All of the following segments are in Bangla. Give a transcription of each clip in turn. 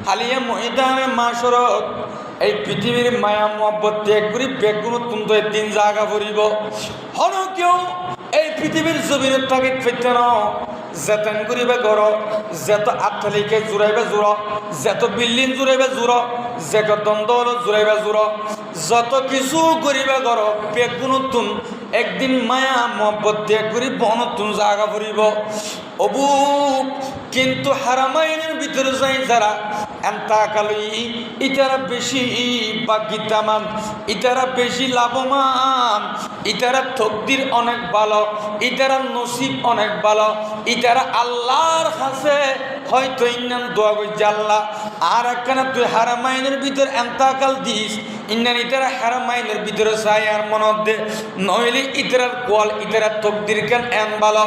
হালিয়া ময়দানে মাশরত এই পৃথিবীর মায়া মোহব্বত ত্যাগ করি বেগুন তুমি দিন জায়গা ভরিব হন কেউ এই পৃথিবীর জমিনের তাকে ফেতে ন যেতেন করিবে গর যেত আত্মালিকে জুড়াইবে জোর যেত বিল্ডিং জুড়াইবে জোর যেত দ্বন্দ্ব হলো জুড়াইবে জোর যত কিছু করিবে গর বেগুন তুন একদিন মায়া মোহব্বত ত্যাগ করি বনতুন জায়গা ভরিব অবু কিন্তু হারামাইনের ভিতরে যাই যারা এন্তাকালি ইতারা বেশি বাগিতামান ইতারা বেশি লাভমান ইতারা তকদির অনেক ভালো ইতারা নসিব অনেক ভালো ইতারা আল্লাহর কাছে হয়তো ইন্নান দোয়া করছে আল্লাহ আর একখানা তুই হারামাইনের ভিতর এন্তাকাল দিস ইন্নান ইতারা হারামাইনের ভিতরে চাই আর মনত দে নইলে ইতারার কোয়াল ইতারা তকদির কেন এম ভালো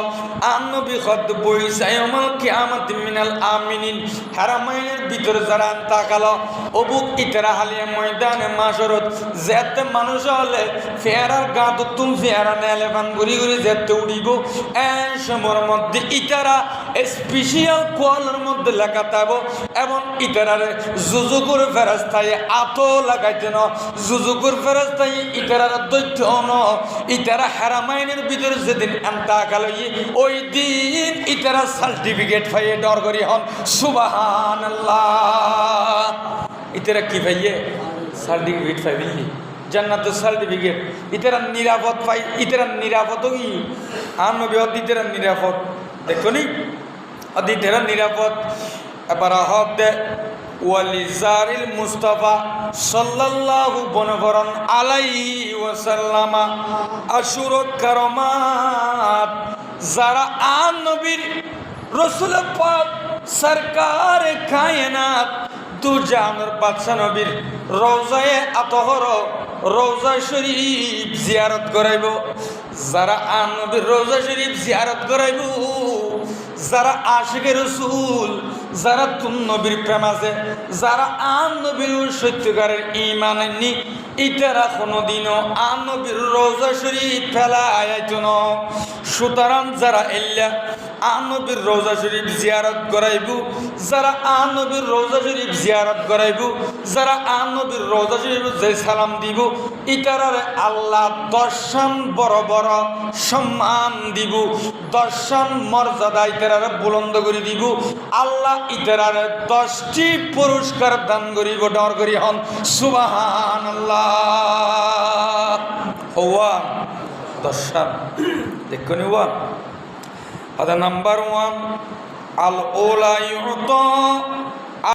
আনবী খদ বই সাইমাল কিয়ামত মিনাল আমিনিন হারামাইনের ভিতরে যারা এন্তাকাল অবুক ইতারা হালিয়া ময়দানে মাশরত যেতে মানুষ হলে ফেরার গাঁত তুম ফেরা নেলে বান ঘুরি ঘুরি যেতে উড়িব এই সময়ের মধ্যে ইতারা স্পেশাল কোয়ালের মধ্যে লেখা থাকব এবং ইতারারে জুজুকুর ফেরাস্তায় আতো লাগাইতে ন জুজুকুর ফেরাস্তায় ইতারার দৈত্য ন ইতারা হারামাইনের ভিতরে যেদিন এন্তাকাল ওই দিন ইতারা সার্টিফিকেট পাইয়ে ডর করি হন সুবহানাল্লাহ ইতারা কি পাইয়ে সার্টিফিকেট পাইবি জান্নাতের সার্টিফিকেট ইতারা নিরাপদ পাই ইতারা নিরাপদ কি আর নবী ইতারা নিরাপদ দেখো নি ইতারা নিরাপদ এবার হক দে ওয়ালিজারিল মুস্তাফা সাল্লাল্লাহু বনবরন আলাইহি ওয়াসাল্লাম আশুরত কারামাত যারা আন নবীর রাসূল পাক সরকার কায়নাত দু জাহানের বাদশা নবীর রওজায়ে আতহর রওজা শরীফ জিয়ারত করাইব যারা আন নবীর রওজা শরীফ জিয়ারত করাইব যারা আশিকে রাসূল যারা তুম নবীর প্রেম আছে যারা আন নবীর সত্যিকারের ঈমান নি ইতারা কোনোদিনও আন নবীর রওজা শরীফ ফেলায় আইতো না সুতরাং যারা এল্লা আন নবীর রওজা শরীফ জিয়ারত করাইব যারা আন নবীর রওজা শরীফ জিয়ারত করাইব যারা আন নবীর রওজা শরীফ যে সালাম দিব ইতারারে আল্লাহ দর্শন বড় বড় সম্মান দিব দর্শন মর্যাদা ইতারারে বুলন্দ করে দিব আল্লাহ ইতারারে 10টি পুরস্কার দান করিব ডর করি হন সুবহানাল্লাহ ওয়া দর্শন দেখুন ওয়া আদা নাম্বার 1 আল ওলা ইউতা